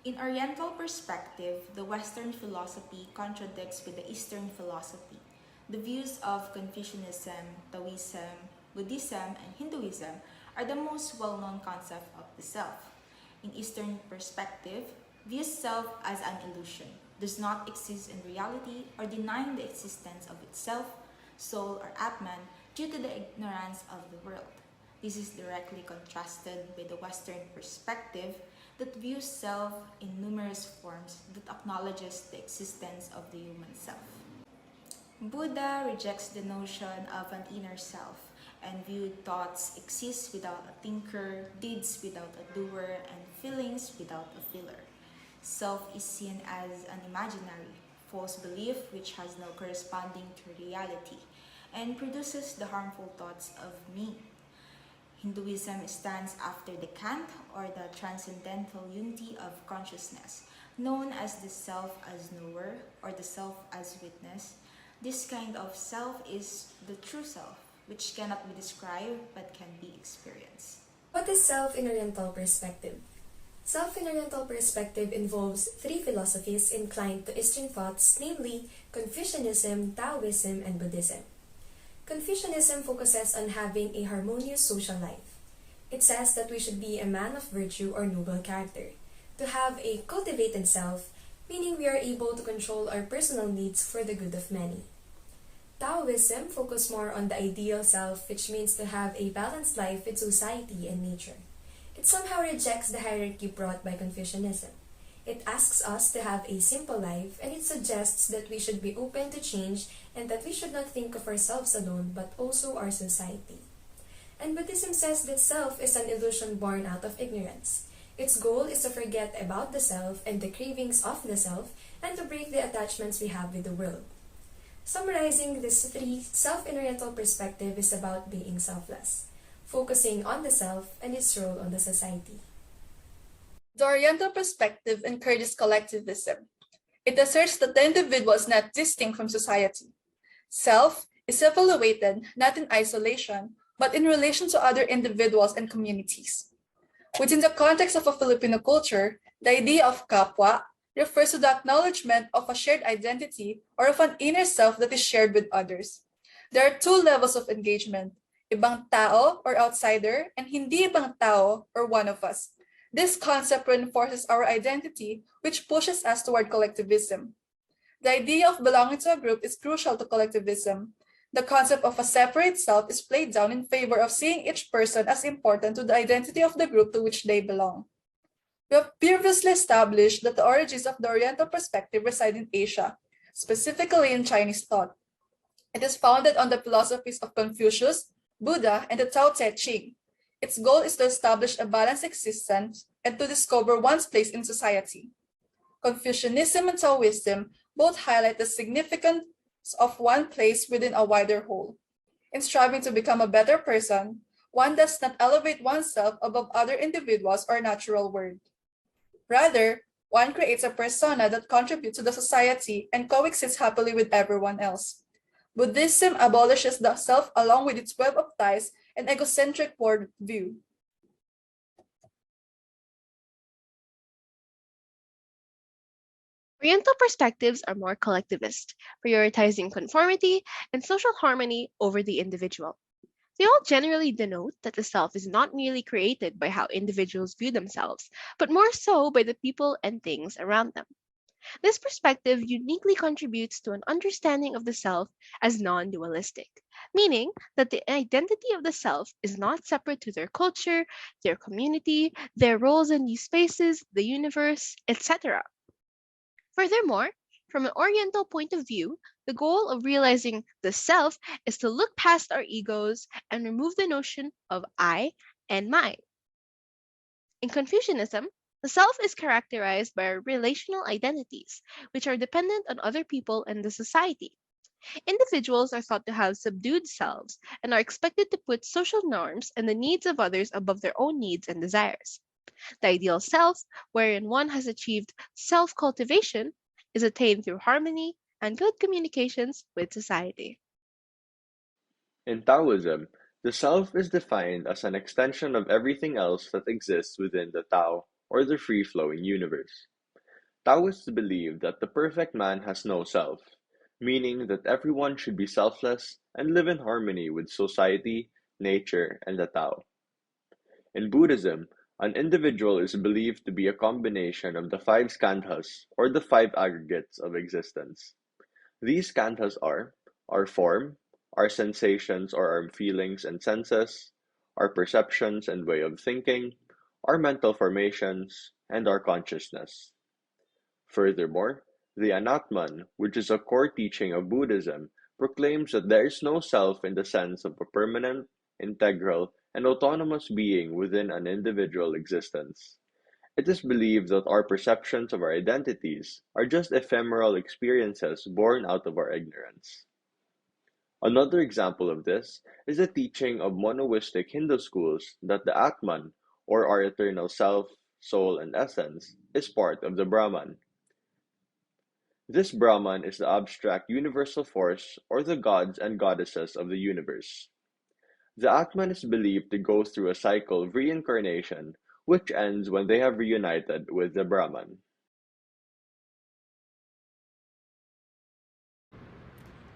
In Oriental perspective, the Western philosophy contradicts with the Eastern philosophy. The views of Confucianism, Taoism, Buddhism, and Hinduism are the most well-known concept of the self. In Eastern perspective, views self as an illusion, does not exist in reality, or denying the existence of itself, soul, or Atman due to the ignorance of the world. This is directly contrasted by the Western perspective that views self in numerous forms that acknowledges the existence of the human self. Buddha rejects the notion of an inner self and viewed thoughts exist without a thinker, deeds without a doer, and feelings without a feeler. Self is seen as an imaginary, false belief which has no corresponding to reality and produces the harmful thoughts of me. Hinduism stands after the Kant, or the transcendental unity of consciousness, known as the self as knower or the self as witness. This kind of self is the true self, which cannot be described but can be experienced. What is self in Oriental perspective? Self in Oriental perspective involves three philosophies inclined to Eastern thoughts, namely Confucianism, Taoism, and Buddhism. Confucianism focuses on having a harmonious social life. It says that we should be a man of virtue or noble character, to have a cultivated self, meaning we are able to control our personal needs for the good of many. Taoism focuses more on the ideal self, which means to have a balanced life with society and nature. It somehow rejects the hierarchy brought by Confucianism. It asks us to have a simple life, and it suggests that we should be open to change and that we should not think of ourselves alone but also our society. And Buddhism says that self is an illusion born out of ignorance. Its goal is to forget about the self and the cravings of the self and to break the attachments we have with the world. Summarizing these three, self in Oriental perspective is about being selfless, focusing on the self and its role on the society. The Oriental perspective encourages collectivism. It asserts that the individual is not distinct from society. Self is evaluated not in isolation, but in relation to other individuals and communities. Within the context of a Filipino culture, the idea of kapwa refers to the acknowledgement of a shared identity or of an inner self that is shared with others. There are two levels of engagement, ibang tao or outsider, and hindi ibang tao or one of us. This concept reinforces our identity, which pushes us toward collectivism. The idea of belonging to a group is crucial to collectivism. The concept of a separate self is played down in favor of seeing each person as important to the identity of the group to which they belong. We have previously established that the origins of the Oriental perspective reside in Asia, specifically in Chinese thought. It is founded on the philosophies of Confucius, Buddha, and the Tao Te Ching. Its goal is to establish a balanced existence and to discover one's place in society. Confucianism and Taoism both highlight the significance of one place within a wider whole. In striving to become a better person, one does not elevate oneself above other individuals or natural world. Rather, one creates a persona that contributes to the society and coexists happily with everyone else. Buddhism abolishes the self along with its web of ties and egocentric worldview. Oriental perspectives are more collectivist, prioritizing conformity and social harmony over the individual. They all generally denote that the self is not merely created by how individuals view themselves, but more so by the people and things around them. This perspective uniquely contributes to an understanding of the self as non dualistic, meaning that the identity of the self is not separate to their culture, their community, their roles in these spaces, the universe, etc. Furthermore, from an Oriental point of view, the goal of realizing the self is to look past our egos and remove the notion of I and mine. In Confucianism, the self is characterized by our relational identities, which are dependent on other people and the society. Individuals are thought to have subdued selves and are expected to put social norms and the needs of others above their own needs and desires. The ideal self, wherein one has achieved self cultivation, is attained through harmony and good communications with society. In Taoism, the self is defined as an extension of everything else that exists within the Tao, or the free-flowing universe. Taoists believe that the perfect man has no self, meaning that everyone should be selfless and live in harmony with society, nature, and the Tao. In Buddhism, an individual is believed to be a combination of the five skandhas, or the five aggregates of existence. These skandhas are our form, our sensations or our feelings and senses, our perceptions and way of thinking, our mental formations, and our consciousness. Furthermore, the Anatman, which is a core teaching of Buddhism, proclaims that there is no self in the sense of a permanent, integral, and autonomous being within an individual existence. It is believed that our perceptions of our identities are just ephemeral experiences born out of our ignorance. Another example of this is the teaching of monoistic Hindu schools that the Atman, or our eternal self, soul, and essence, is part of the Brahman. This Brahman is the abstract universal force or the gods and goddesses of the universe. The Atman is believed to go through a cycle of reincarnation, which ends when they have reunited with the Brahman.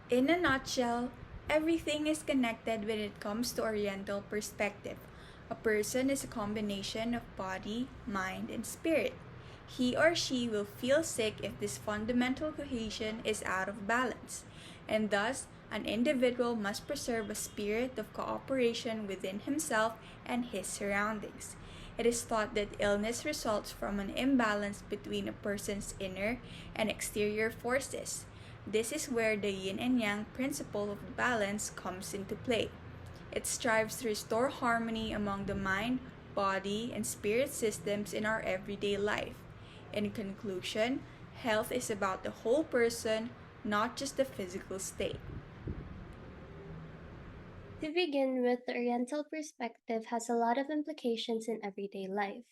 In a nutshell, everything is connected when it comes to Oriental perspective. A person is a combination of body, mind, and spirit. He or she will feel sick if this fundamental cohesion is out of balance, and thus, an individual must preserve a spirit of cooperation within himself and his surroundings. It is thought that illness results from an imbalance between a person's inner and exterior forces. This is where the yin and yang principle of balance comes into play. It strives to restore harmony among the mind, body, and spirit systems in our everyday life. In conclusion, health is about the whole person, not just the physical state. To begin with, the Oriental perspective has a lot of implications in everyday life.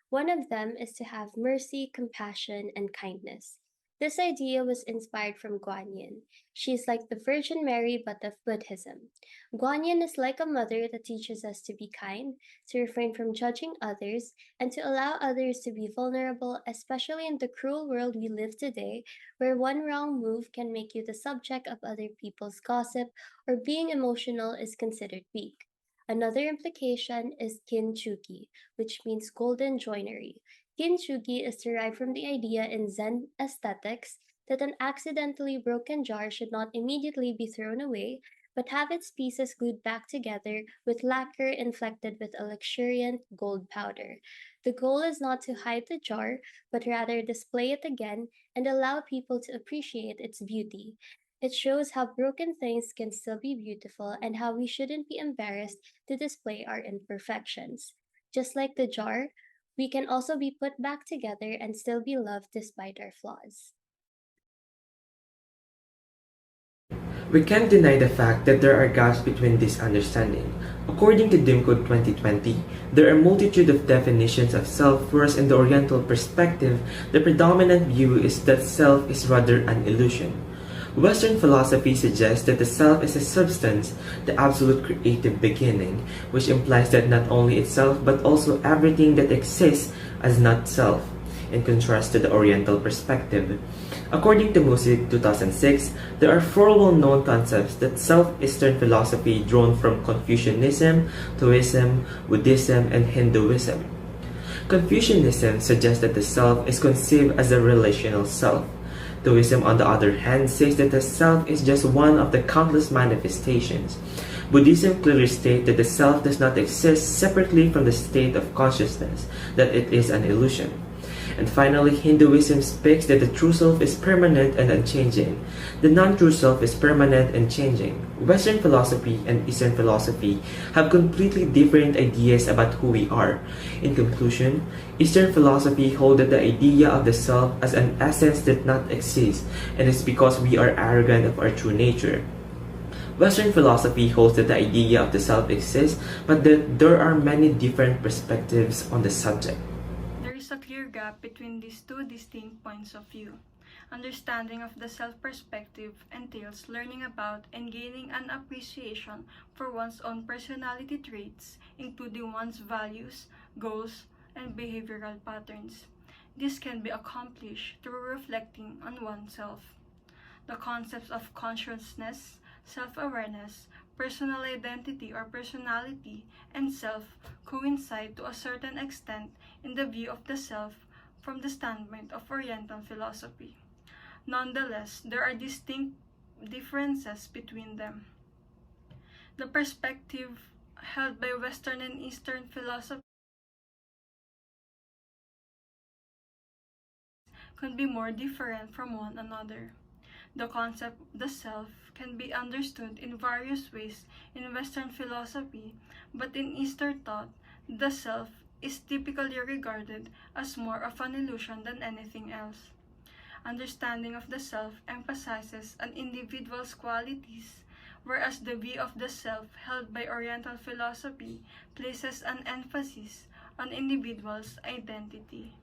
One of them is to have mercy, compassion, and kindness. This idea was inspired from Guanyin. She is like the Virgin Mary but of Buddhism. Guanyin is like a mother that teaches us to be kind, to refrain from judging others, and to allow others to be vulnerable, especially in the cruel world we live today, where one wrong move can make you the subject of other people's gossip or being emotional is considered weak. Another implication is kintsugi, which means golden joinery. Kintsugi is derived from the idea in Zen aesthetics that an accidentally broken jar should not immediately be thrown away, but have its pieces glued back together with lacquer inflected with a luxuriant gold powder. The goal is not to hide the jar, but rather display it again and allow people to appreciate its beauty. It shows how broken things can still be beautiful and how we shouldn't be embarrassed to display our imperfections. Just like the jar, we can also be put back together and still be loved despite our flaws. We can't deny the fact that there are gaps between this understanding. According to DIMCode 2020, there are a multitude of definitions of self, whereas in the Oriental perspective, the predominant view is that self is rather an illusion. Western philosophy suggests that the self is a substance, the absolute creative beginning, which implies that not only itself but also everything that exists as not self, in contrast to the Oriental perspective. According to Music 2006, there are four well-known concepts that Southeastern philosophy drawn from Confucianism, Taoism, Buddhism, and Hinduism. Confucianism suggests that the self is conceived as a relational self. Taoism, on the other hand, says that the self is just one of the countless manifestations. Buddhism clearly states that the self does not exist separately from the state of consciousness, that it is an illusion. And finally, Hinduism speaks that the true self is permanent and unchanging. The non-true self is permanent and changing. Western philosophy and Eastern philosophy have completely different ideas about who we are. In conclusion, Eastern philosophy holds that the idea of the self as an essence that not exists, and it's because we are arrogant of our true nature. Western philosophy holds that the idea of the self exists, but that there are many different perspectives on the subject. There is a clear gap between these two distinct points of view. Understanding of the self-perspective entails learning about and gaining an appreciation for one's own personality traits, including one's values, goals, and behavioral patterns. This can be accomplished through reflecting on oneself. The concepts of consciousness, self-awareness, personal identity or personality, and self coincide to a certain extent in the view of the self from the standpoint of Oriental philosophy. Nonetheless, there are distinct differences between them. The perspective held by Western and Eastern philosophy can be more different from one another. The concept of the self can be understood in various ways in Western philosophy, but in Eastern thought, the self is typically regarded as more of an illusion than anything else. Understanding of the self emphasizes an individual's qualities, whereas the view of the self held by Oriental philosophy places an emphasis on individual's identity.